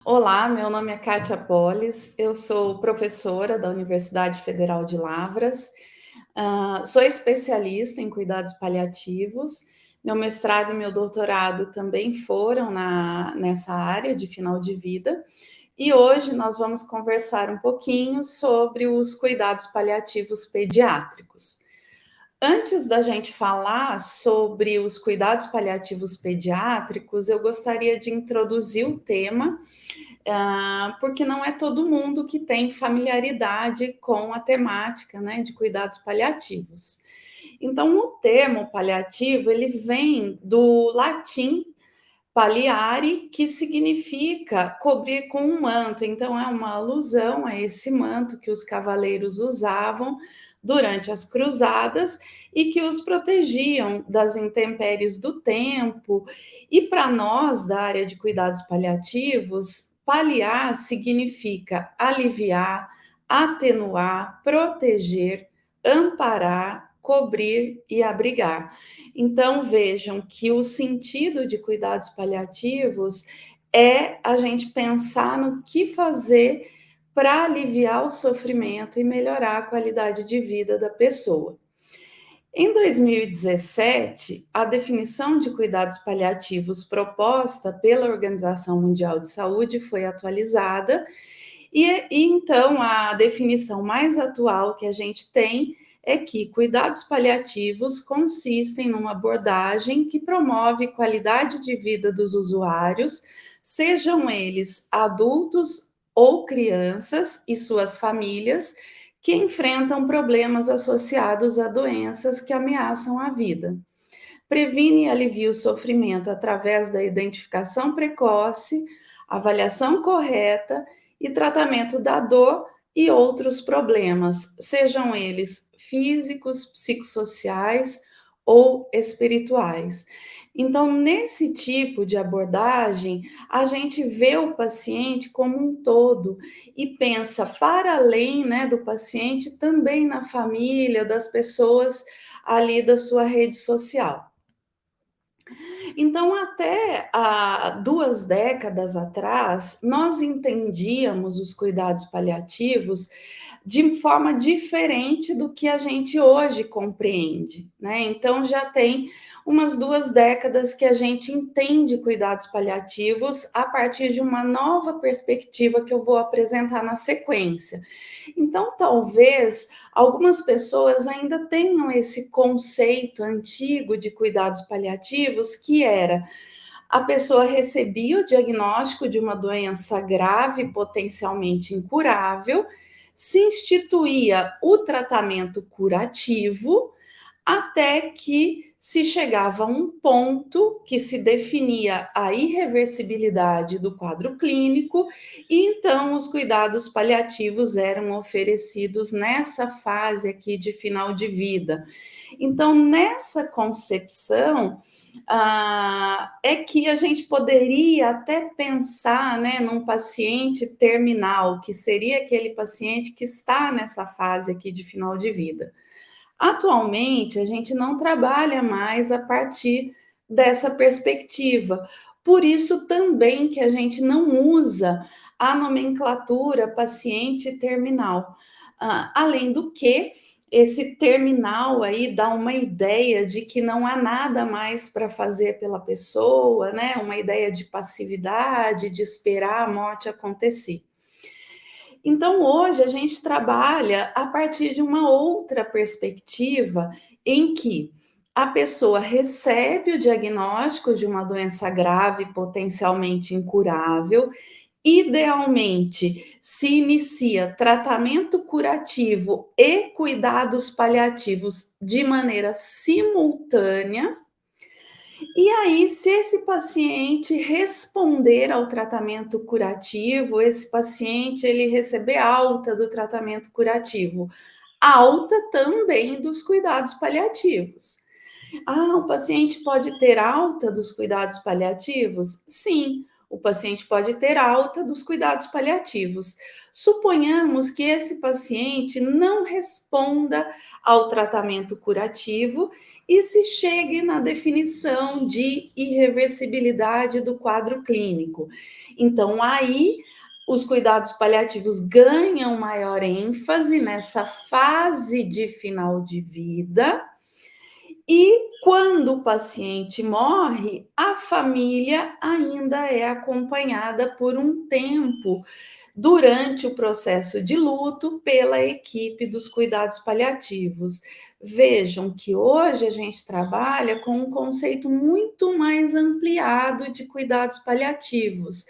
Olá, meu nome é Kátia Polis, eu sou professora da Universidade Federal de Lavras, sou especialista em cuidados paliativos, meu mestrado e meu doutorado também foram nessa área de final de vida, e hoje nós vamos conversar um pouquinho sobre os cuidados paliativos pediátricos. Antes da gente falar sobre os cuidados paliativos pediátricos, eu gostaria de introduzir o tema porque não é todo mundo que tem familiaridade com a temática, né, de cuidados paliativos. Então, o termo paliativo, ele vem do latim paliare, que significa cobrir com um manto. Então, é uma alusão a esse manto que os cavaleiros usavam durante as cruzadas e que os protegiam das intempéries do tempo. E para nós, da área de cuidados paliativos, paliar significa aliviar, atenuar, proteger, amparar, cobrir e abrigar. Então, vejam que o sentido de cuidados paliativos é a gente pensar no que fazer para aliviar o sofrimento e melhorar a qualidade de vida da pessoa. Em 2017, a definição de cuidados paliativos proposta pela Organização Mundial de Saúde foi atualizada, e então a definição mais atual que a gente tem é que cuidados paliativos consistem numa abordagem que promove qualidade de vida dos usuários, sejam eles adultos ou crianças e suas famílias, que enfrentam problemas associados a doenças que ameaçam a vida. Previne e alivia o sofrimento através da identificação precoce, avaliação correta e tratamento da dor e outros problemas, sejam eles físicos, psicossociais ou espirituais. Então, nesse tipo de abordagem, a gente vê o paciente como um todo e pensa para além, né, do paciente, também na família, das pessoas ali da sua rede social. Então, até há 2 décadas atrás, nós entendíamos os cuidados paliativos de forma diferente do que a gente hoje compreende, né? Então, já tem umas 2 décadas que a gente entende cuidados paliativos a partir de uma nova perspectiva que eu vou apresentar na sequência. Então, talvez algumas pessoas ainda tenham esse conceito antigo de cuidados paliativos, que era a pessoa recebia o diagnóstico de uma doença grave, potencialmente incurável, se instituía o tratamento curativo, até que se chegava a um ponto que se definia a irreversibilidade do quadro clínico, e então os cuidados paliativos eram oferecidos nessa fase aqui de final de vida. Então, nessa concepção, é que a gente poderia até pensar, né, num paciente terminal, que seria aquele paciente que está nessa fase aqui de final de vida. Atualmente, a gente não trabalha mais a partir dessa perspectiva. Por isso também que a gente não usa a nomenclatura paciente terminal. Além do que, esse terminal aí dá uma ideia de que não há nada mais para fazer pela pessoa, né? Uma ideia de passividade, de esperar a morte acontecer. Então, hoje a gente trabalha a partir de uma outra perspectiva em que a pessoa recebe o diagnóstico de uma doença grave, potencialmente incurável, idealmente se inicia tratamento curativo e cuidados paliativos de maneira simultânea. E aí, se esse paciente responder ao tratamento curativo, esse paciente ele receber alta do tratamento curativo, alta também dos cuidados paliativos. O paciente pode ter alta dos cuidados paliativos? Sim, o paciente pode ter alta dos cuidados paliativos. Suponhamos que esse paciente não responda ao tratamento curativo e se chegue na definição de irreversibilidade do quadro clínico. Então, aí, os cuidados paliativos ganham maior ênfase nessa fase de final de vida. E quando o paciente morre, a família ainda é acompanhada por um tempo durante o processo de luto pela equipe dos cuidados paliativos. Vejam que hoje a gente trabalha com um conceito muito mais ampliado de cuidados paliativos.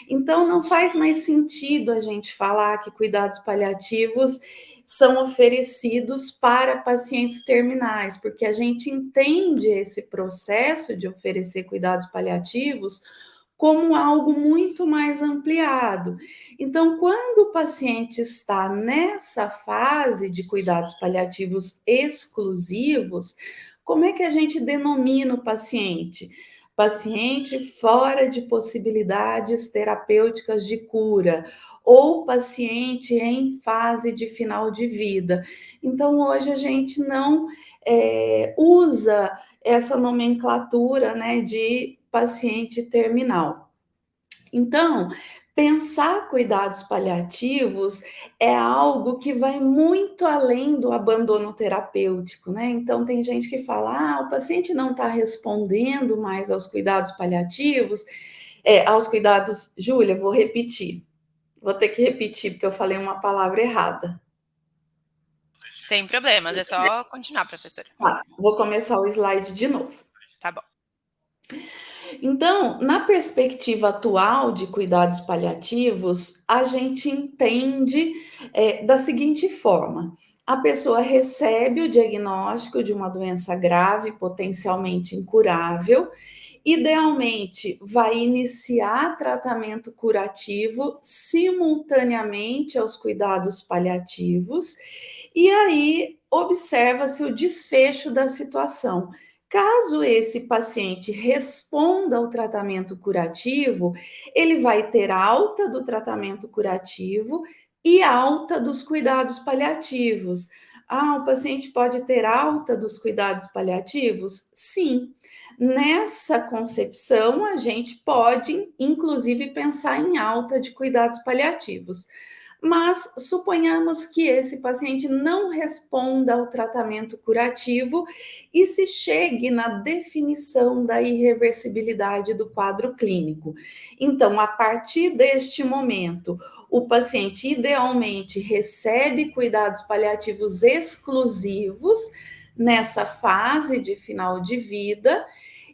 Então, não faz mais sentido a gente falar que cuidados paliativos são oferecidos para pacientes terminais, porque a gente entende esse processo de oferecer cuidados paliativos como algo muito mais ampliado. Então, quando o paciente está nessa fase de cuidados paliativos exclusivos, como é que a gente denomina o paciente? Paciente fora de possibilidades terapêuticas de cura, ou paciente em fase de final de vida. Então, hoje a gente não usa essa nomenclatura, né, de paciente terminal. Então, pensar cuidados paliativos é algo que vai muito além do abandono terapêutico, né? Então, tem gente que fala: o paciente não está respondendo mais aos cuidados paliativos, aos cuidados. Júlia, vou repetir. Vou ter que repetir, porque eu falei uma palavra errada. Sem problemas, é só continuar, professora. Tá, vou começar o slide de novo. Tá bom. Então, na perspectiva atual de cuidados paliativos, a gente entende da seguinte forma: a pessoa recebe o diagnóstico de uma doença grave, potencialmente incurável, idealmente vai iniciar tratamento curativo simultaneamente aos cuidados paliativos, e aí observa-se o desfecho da situação. Caso esse paciente responda ao tratamento curativo, ele vai ter alta do tratamento curativo e alta dos cuidados paliativos. O paciente pode ter alta dos cuidados paliativos? Sim. Nessa concepção, a gente pode, inclusive, pensar em alta de cuidados paliativos. Mas suponhamos que esse paciente não responda ao tratamento curativo e se chegue na definição da irreversibilidade do quadro clínico. Então, a partir deste momento, o paciente idealmente recebe cuidados paliativos exclusivos nessa fase de final de vida.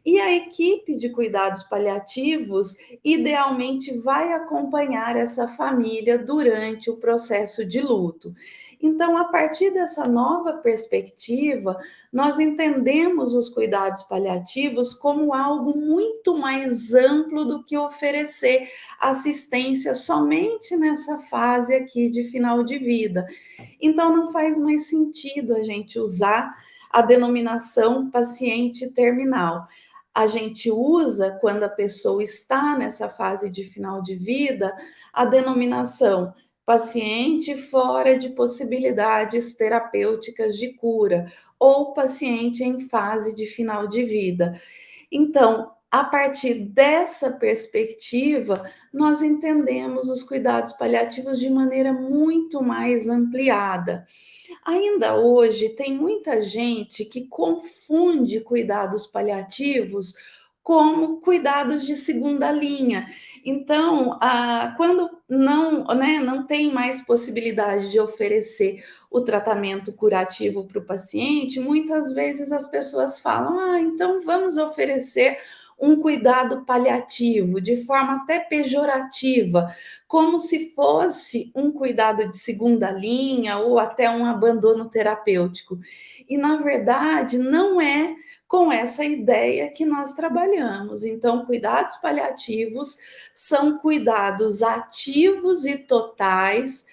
E a equipe de cuidados paliativos idealmente vai acompanhar essa família durante o processo de luto. Então, a partir dessa nova perspectiva, nós entendemos os cuidados paliativos como algo muito mais amplo do que oferecer assistência somente nessa fase aqui de final de vida. Então, não faz mais sentido a gente usar a denominação paciente terminal. A gente usa, quando a pessoa está nessa fase de final de vida, a denominação paciente fora de possibilidades terapêuticas de cura, ou paciente em fase de final de vida. Então, a partir dessa perspectiva, nós entendemos os cuidados paliativos de maneira muito mais ampliada. Ainda hoje, tem muita gente que confunde cuidados paliativos como cuidados de segunda linha. Então, quando não tem mais possibilidade de oferecer o tratamento curativo para o paciente, muitas vezes as pessoas falam: então vamos oferecer um cuidado paliativo, de forma até pejorativa, como se fosse um cuidado de segunda linha ou até um abandono terapêutico. E, na verdade, não é com essa ideia que nós trabalhamos. Então, cuidados paliativos são cuidados ativos e totais,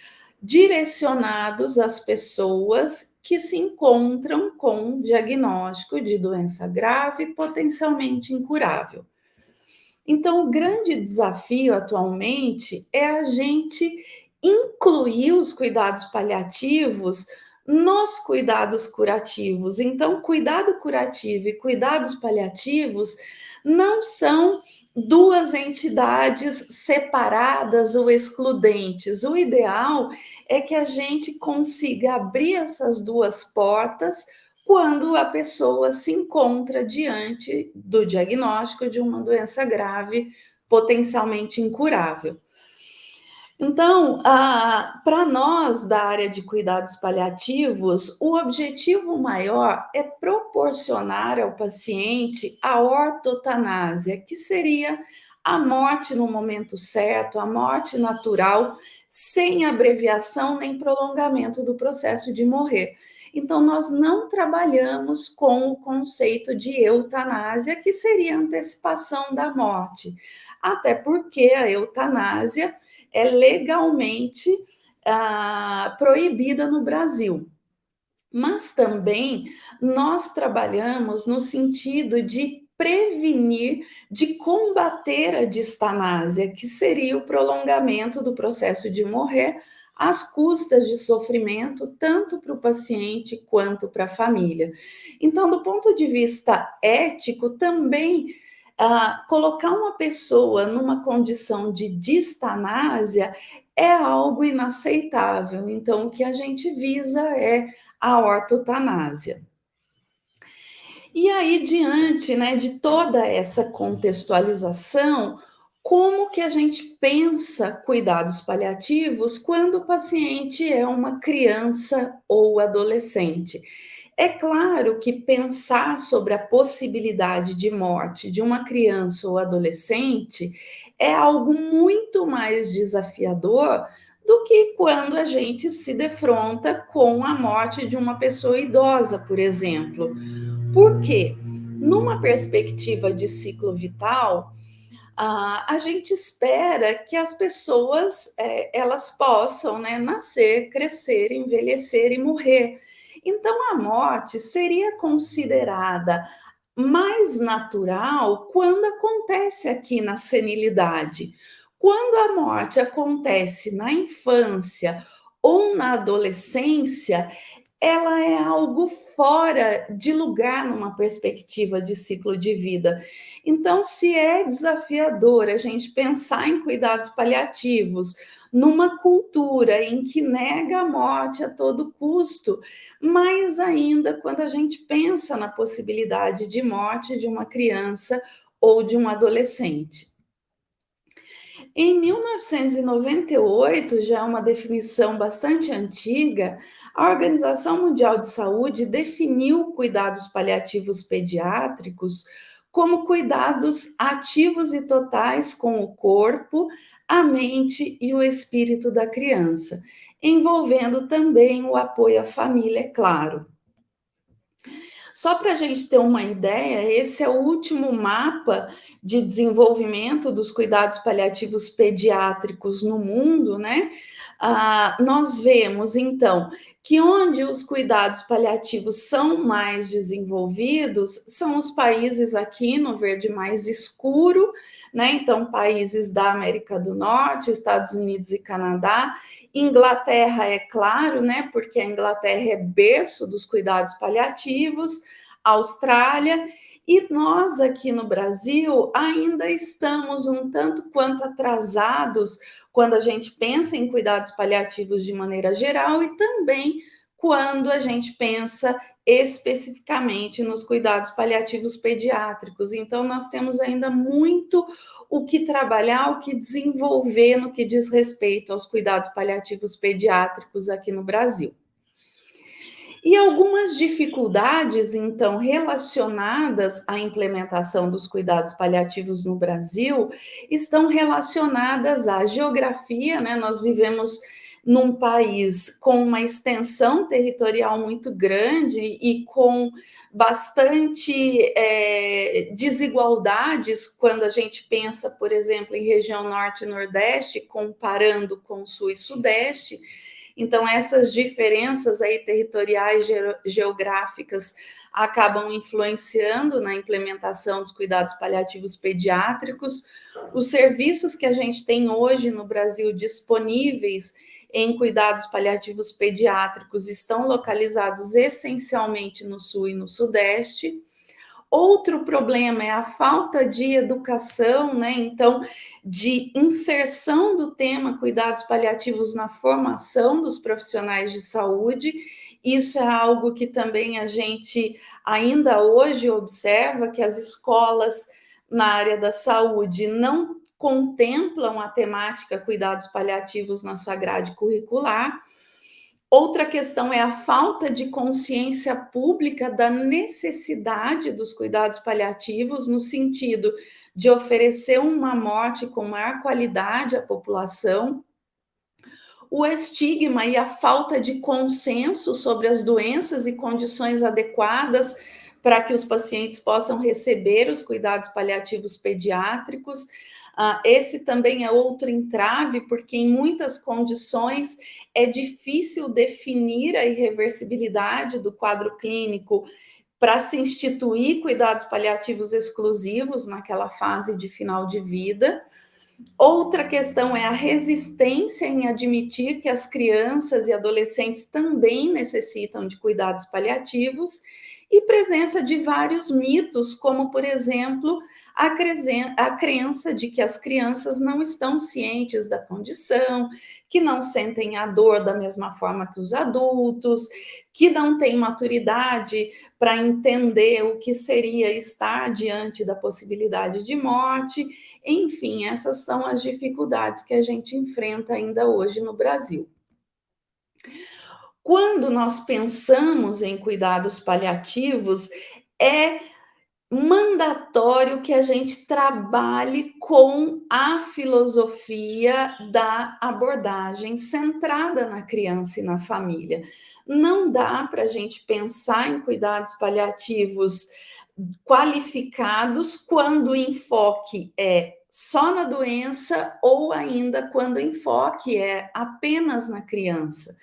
direcionados às pessoas que se encontram com diagnóstico de doença grave potencialmente incurável. Então, o grande desafio atualmente é a gente incluir os cuidados paliativos nos cuidados curativos. Então, cuidado curativo e cuidados paliativos não são duas entidades separadas ou excludentes. O ideal é que a gente consiga abrir essas duas portas quando a pessoa se encontra diante do diagnóstico de uma doença grave, potencialmente incurável. Então, para nós da área de cuidados paliativos, o objetivo maior é proporcionar ao paciente a ortotanásia, que seria a morte no momento certo, a morte natural, sem abreviação nem prolongamento do processo de morrer. Então, nós não trabalhamos com o conceito de eutanásia, que seria a antecipação da morte, até porque a eutanásia é legalmente proibida no Brasil. Mas também nós trabalhamos no sentido de prevenir, de combater a distanásia, que seria o prolongamento do processo de morrer às custas de sofrimento, tanto para o paciente quanto para a família. Então, do ponto de vista ético, também colocar uma pessoa numa condição de distanásia é algo inaceitável. Então, o que a gente visa é a ortotanásia. E aí, diante, né, de toda essa contextualização, como que a gente pensa cuidados paliativos quando o paciente é uma criança ou adolescente? É claro que pensar sobre a possibilidade de morte de uma criança ou adolescente é algo muito mais desafiador do que quando a gente se defronta com a morte de uma pessoa idosa, por exemplo. Por quê? Numa perspectiva de ciclo vital, a gente espera que as pessoas elas possam, né, nascer, crescer, envelhecer e morrer. Então, a morte seria considerada mais natural quando acontece aqui na senilidade. Quando a morte acontece na infância ou na adolescência, ela é algo fora de lugar numa perspectiva de ciclo de vida. Então, se é desafiador a gente pensar em cuidados paliativos numa cultura em que nega a morte a todo custo, mais ainda quando a gente pensa na possibilidade de morte de uma criança ou de um adolescente. Em 1998, já uma definição bastante antiga, a Organização Mundial de Saúde definiu cuidados paliativos pediátricos como cuidados ativos e totais com o corpo, a mente e o espírito da criança, envolvendo também o apoio à família, é claro. Só para a gente ter uma ideia, esse é o último mapa de desenvolvimento dos cuidados paliativos pediátricos no mundo, né? Nós vemos, então, que onde os cuidados paliativos são mais desenvolvidos são os países aqui no verde mais escuro, né? Então, países da América do Norte, Estados Unidos e Canadá. Inglaterra, é claro, né? Porque a Inglaterra é berço dos cuidados paliativos, Austrália, e nós aqui no Brasil ainda estamos um tanto quanto atrasados quando a gente pensa em cuidados paliativos de maneira geral e também quando a gente pensa especificamente nos cuidados paliativos pediátricos. Então, nós temos ainda muito o que trabalhar, o que desenvolver no que diz respeito aos cuidados paliativos pediátricos aqui no Brasil. E algumas dificuldades, então, relacionadas à implementação dos cuidados paliativos no Brasil estão relacionadas à geografia, né? Nós vivemos num país com uma extensão territorial muito grande e com bastante desigualdades quando a gente pensa, por exemplo, em região norte e nordeste, comparando com sul e sudeste. Então, essas diferenças aí territoriais, geográficas, acabam influenciando na implementação dos cuidados paliativos pediátricos. Os serviços que a gente tem hoje no Brasil disponíveis em cuidados paliativos pediátricos estão localizados essencialmente no Sul e no Sudeste. Outro problema é a falta de educação, né? Então, de inserção do tema cuidados paliativos na formação dos profissionais de saúde. Isso é algo que também a gente ainda hoje observa, que as escolas na área da saúde não contemplam a temática cuidados paliativos na sua grade curricular. Outra questão é a falta de consciência pública da necessidade dos cuidados paliativos, no sentido de oferecer uma morte com maior qualidade à população. O estigma e a falta de consenso sobre as doenças e condições adequadas para que os pacientes possam receber os cuidados paliativos pediátricos. Esse também é outro entrave, porque em muitas condições é difícil definir a irreversibilidade do quadro clínico para se instituir cuidados paliativos exclusivos naquela fase de final de vida. Outra questão é a resistência em admitir que as crianças e adolescentes também necessitam de cuidados paliativos e presença de vários mitos, como, por exemplo, a crença de que as crianças não estão cientes da condição, que não sentem a dor da mesma forma que os adultos, que não têm maturidade para entender o que seria estar diante da possibilidade de morte. Enfim, essas são as dificuldades que a gente enfrenta ainda hoje no Brasil. Quando nós pensamos em cuidados paliativos, é mandatório que a gente trabalhe com a filosofia da abordagem centrada na criança e na família. Não dá para a gente pensar em cuidados paliativos qualificados quando o enfoque é só na doença ou ainda quando o enfoque é apenas na criança.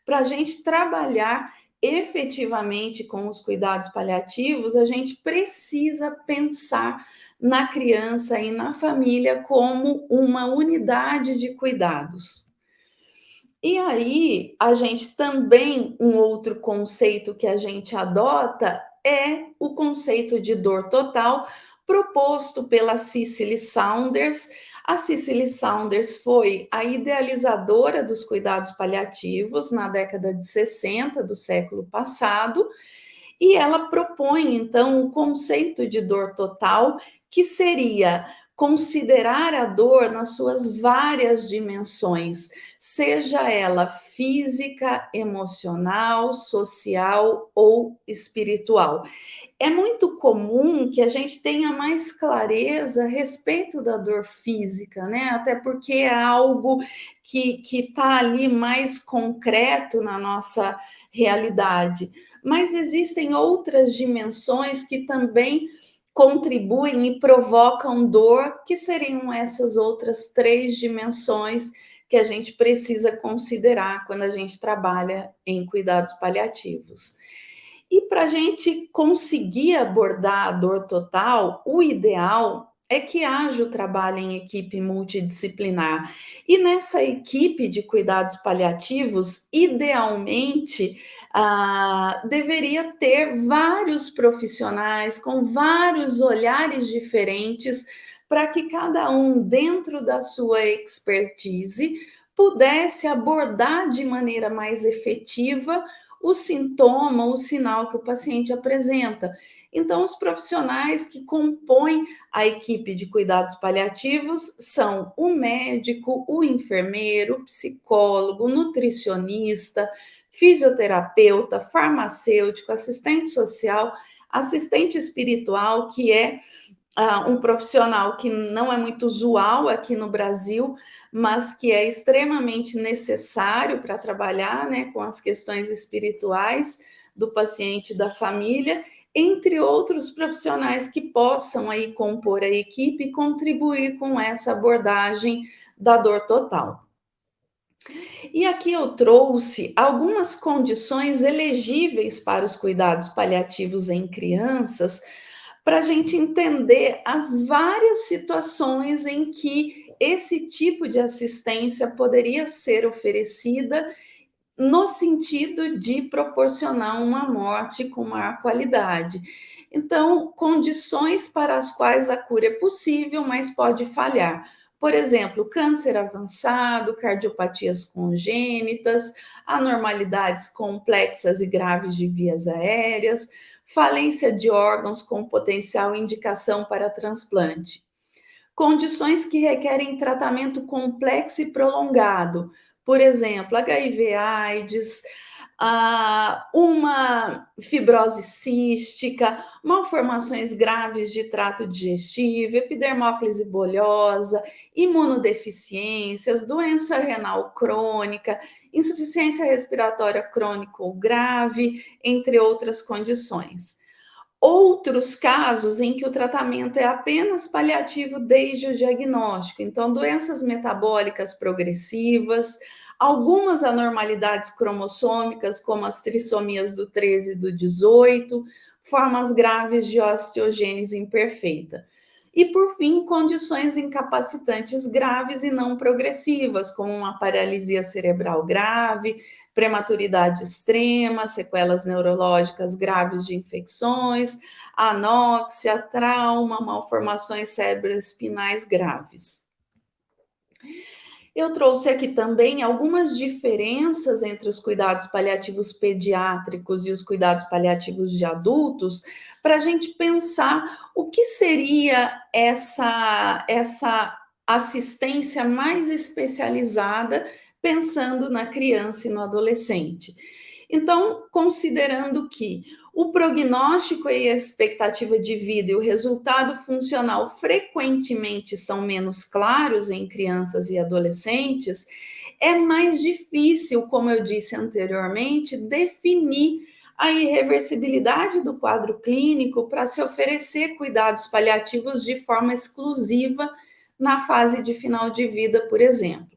Para a gente trabalhar efetivamente com os cuidados paliativos, a gente precisa pensar na criança e na família como uma unidade de cuidados. E aí, a gente também, um outro conceito que a gente adota é o conceito de dor total, proposto pela Cicely Saunders. A Cicely Saunders foi a idealizadora dos cuidados paliativos na década de 60 do século passado, e ela propõe, então, o conceito de dor total, que seria considerar a dor nas suas várias dimensões, seja ela física, emocional, social ou espiritual. É muito comum que a gente tenha mais clareza a respeito da dor física, né? Até porque é algo que está ali mais concreto na nossa realidade. Mas existem outras dimensões que também contribuem e provocam dor, que seriam essas outras 3 dimensões que a gente precisa considerar quando a gente trabalha em cuidados paliativos. E para a gente conseguir abordar a dor total, o ideal é que haja o trabalho em equipe multidisciplinar. E nessa equipe de cuidados paliativos, idealmente, deveria ter vários profissionais com vários olhares diferentes, para que cada um, dentro da sua expertise, pudesse abordar de maneira mais efetiva o sintoma, o sinal que o paciente apresenta. Então, os profissionais que compõem a equipe de cuidados paliativos são o médico, o enfermeiro, o psicólogo, nutricionista, fisioterapeuta, farmacêutico, assistente social, assistente espiritual, que é um profissional que não é muito usual aqui no Brasil, mas que é extremamente necessário para trabalhar, né, com as questões espirituais do paciente e da família, entre outros profissionais que possam aí compor a equipe e contribuir com essa abordagem da dor total. E aqui eu trouxe algumas condições elegíveis para os cuidados paliativos em crianças, para a gente entender as várias situações em que esse tipo de assistência poderia ser oferecida no sentido de proporcionar uma morte com maior qualidade. Então, condições para as quais a cura é possível, mas pode falhar. Por exemplo, câncer avançado, cardiopatias congênitas, anormalidades complexas e graves de vias aéreas, falência de órgãos com potencial indicação para transplante. Condições que requerem tratamento complexo e prolongado, por exemplo, HIV/AIDS, uma fibrose cística, malformações graves de trato digestivo, epidermoclise bolhosa, imunodeficiências, doença renal crônica, insuficiência respiratória crônica ou grave, entre outras condições. Outros casos em que o tratamento é apenas paliativo desde o diagnóstico, então doenças metabólicas progressivas, algumas anormalidades cromossômicas, como as trissomias do 13 e do 18, formas graves de osteogênese imperfeita. E, por fim, condições incapacitantes graves e não progressivas, como uma paralisia cerebral grave, prematuridade extrema, sequelas neurológicas graves de infecções, anóxia, trauma, malformações cerebroespinais graves. Eu trouxe aqui também algumas diferenças entre os cuidados paliativos pediátricos e os cuidados paliativos de adultos, para a gente pensar o que seria essa assistência mais especializada, pensando na criança e no adolescente. Então, considerando que o prognóstico e a expectativa de vida e o resultado funcional frequentemente são menos claros em crianças e adolescentes, é mais difícil, como eu disse anteriormente, definir a irreversibilidade do quadro clínico para se oferecer cuidados paliativos de forma exclusiva na fase de final de vida, por exemplo.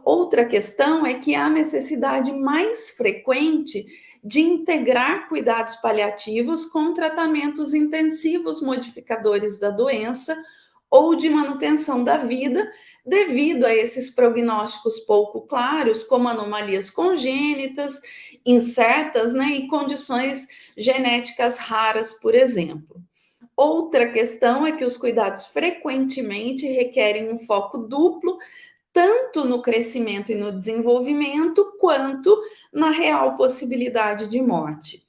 Outra questão é que há necessidade mais frequente de integrar cuidados paliativos com tratamentos intensivos modificadores da doença ou de manutenção da vida, devido a esses prognósticos pouco claros, como anomalias congênitas, incertas, né, e condições genéticas raras, por exemplo. Outra questão é que os cuidados frequentemente requerem um foco duplo, tanto no crescimento e no desenvolvimento, quanto na real possibilidade de morte.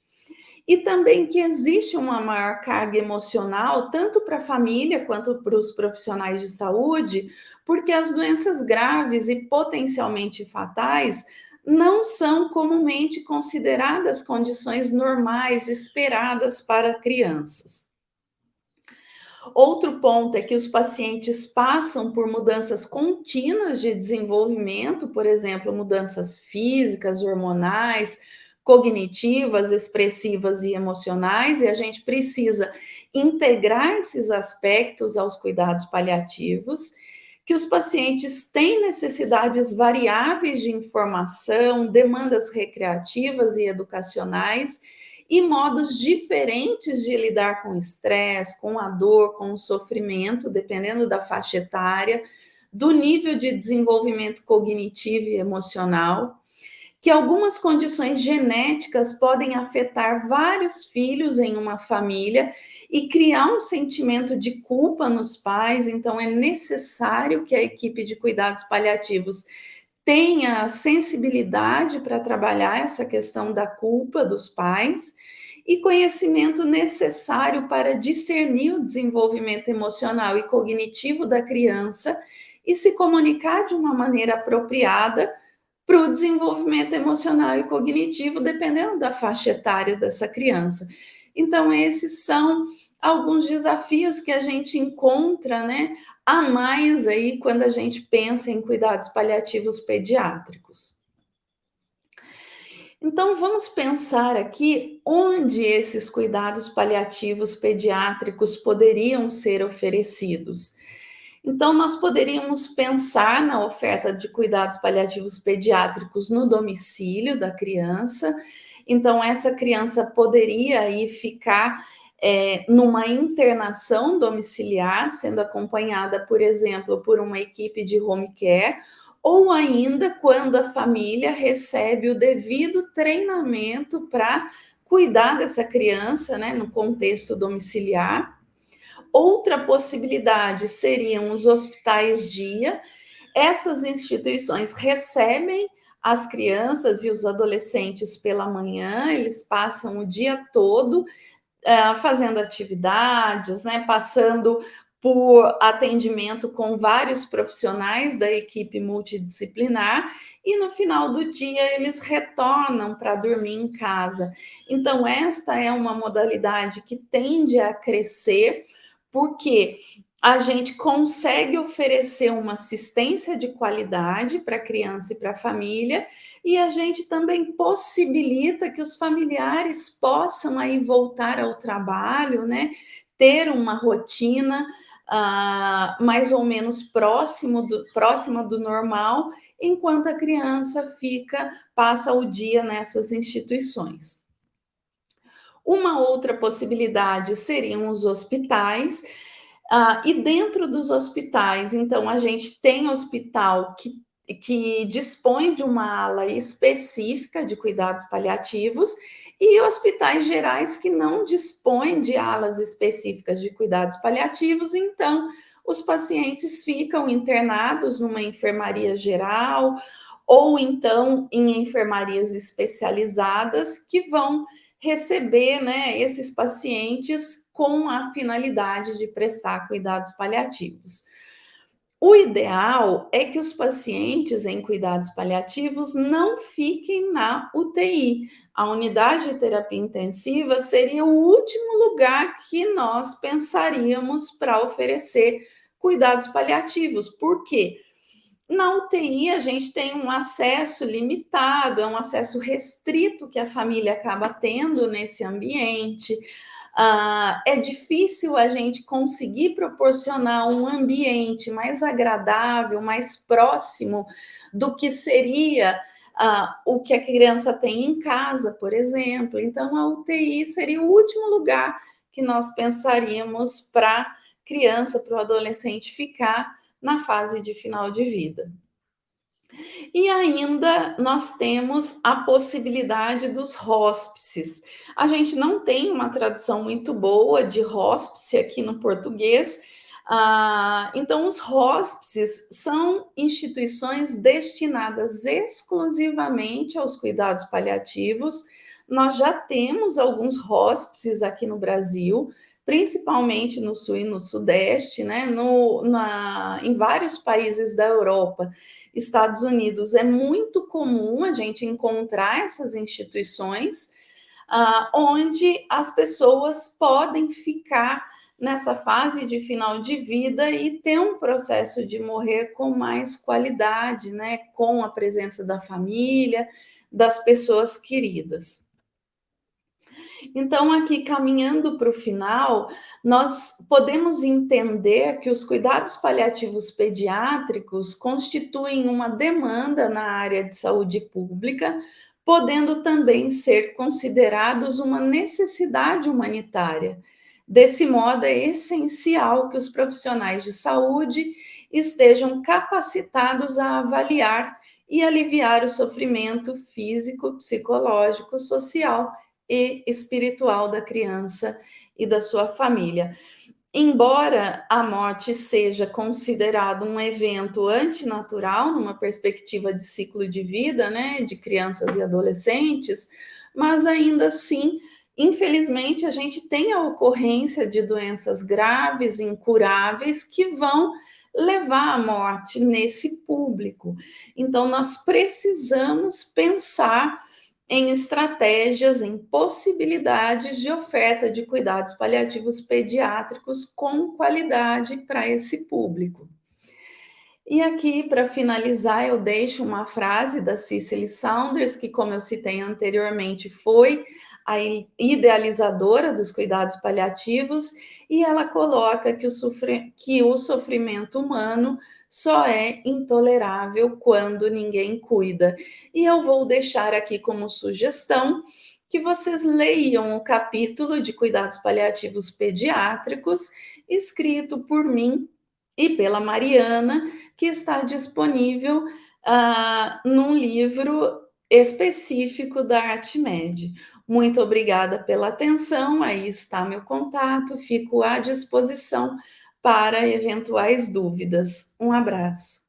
E também que existe uma maior carga emocional, tanto para a família quanto para os profissionais de saúde, porque as doenças graves e potencialmente fatais não são comumente consideradas condições normais esperadas para crianças. Outro ponto é que os pacientes passam por mudanças contínuas de desenvolvimento, por exemplo, mudanças físicas, hormonais, cognitivas, expressivas e emocionais, e a gente precisa integrar esses aspectos aos cuidados paliativos, que os pacientes têm necessidades variáveis de informação, demandas recreativas e educacionais, e modos diferentes de lidar com o estresse, com a dor, com o sofrimento, dependendo da faixa etária, do nível de desenvolvimento cognitivo e emocional, que algumas condições genéticas podem afetar vários filhos em uma família e criar um sentimento de culpa nos pais, então é necessário que a equipe de cuidados paliativos tenha sensibilidade para trabalhar essa questão da culpa dos pais e conhecimento necessário para discernir o desenvolvimento emocional e cognitivo da criança e se comunicar de uma maneira apropriada para o desenvolvimento emocional e cognitivo, dependendo da faixa etária dessa criança. Então, esses são alguns desafios que a gente encontra, né, a mais aí quando a gente pensa em cuidados paliativos pediátricos. Então, vamos pensar aqui onde esses cuidados paliativos pediátricos poderiam ser oferecidos. Então, nós poderíamos pensar na oferta de cuidados paliativos pediátricos no domicílio da criança. Então, essa criança poderia aí ficar numa internação domiciliar, sendo acompanhada, por exemplo, por uma equipe de home care, ou ainda quando a família recebe o devido treinamento para cuidar dessa criança, né, no contexto domiciliar. Outra possibilidade seriam os hospitais-dia. Essas instituições recebem as crianças e os adolescentes pela manhã, eles passam o dia todo fazendo atividades, né, passando por atendimento com vários profissionais da equipe multidisciplinar, e no final do dia eles retornam para dormir em casa. Então, esta é uma modalidade que tende a crescer, porque a gente consegue oferecer uma assistência de qualidade para a criança e para a família, e a gente também possibilita que os familiares possam aí voltar ao trabalho, né? Ter uma rotina mais ou menos próxima do normal, enquanto a criança passa o dia nessas instituições. Uma outra possibilidade seriam os hospitais, e dentro dos hospitais, então, a gente tem hospital que dispõe de uma ala específica de cuidados paliativos e hospitais gerais que não dispõem de alas específicas de cuidados paliativos, então os pacientes ficam internados numa enfermaria geral ou então em enfermarias especializadas que vão receber, né, esses pacientes com a finalidade de prestar cuidados paliativos. O ideal é que os pacientes em cuidados paliativos não fiquem na UTI. A unidade de terapia intensiva seria o último lugar que nós pensaríamos para oferecer cuidados paliativos. Por quê? Na UTI, a gente tem um acesso limitado, é um acesso restrito que a família acaba tendo nesse ambiente. É difícil a gente conseguir proporcionar um ambiente mais agradável, mais próximo do que seria o que a criança tem em casa, por exemplo. Então, a UTI seria o último lugar que nós pensaríamos para a criança, para o adolescente ficar na fase de final de vida. E ainda nós temos a possibilidade dos hóspices. A gente não tem uma tradução muito boa de hóspice aqui no português. Então, os hóspices são instituições destinadas exclusivamente aos cuidados paliativos. Nós já temos alguns hóspices aqui no Brasil, principalmente no Sul e no Sudeste, né? Em vários países da Europa, Estados Unidos, é muito comum a gente encontrar essas instituições onde as pessoas podem ficar nessa fase de final de vida e ter um processo de morrer com mais qualidade, né? Com a presença da família, das pessoas queridas. Então, aqui caminhando para o final, nós podemos entender que os cuidados paliativos pediátricos constituem uma demanda na área de saúde pública, podendo também ser considerados uma necessidade humanitária. Desse modo, é essencial que os profissionais de saúde estejam capacitados a avaliar e aliviar o sofrimento físico, psicológico, social e espiritual da criança e da sua família. Embora a morte seja considerado um evento antinatural, numa perspectiva de ciclo de vida, né, de crianças e adolescentes, mas ainda assim, infelizmente, a gente tem a ocorrência de doenças graves, incuráveis, que vão levar à morte nesse público. Então, nós precisamos pensar em estratégias, em possibilidades de oferta de cuidados paliativos pediátricos com qualidade para esse público. E aqui, para finalizar, eu deixo uma frase da Cicely Saunders, que, como eu citei anteriormente, foi a idealizadora dos cuidados paliativos, e ela coloca que o sofrimento humano só é intolerável quando ninguém cuida. E eu vou deixar aqui como sugestão que vocês leiam o capítulo de cuidados paliativos pediátricos, escrito por mim e pela Mariana, que está disponível num livro específico da ArtMed. Muito obrigada pela atenção, aí está meu contato, fico à disposição para eventuais dúvidas. Um abraço.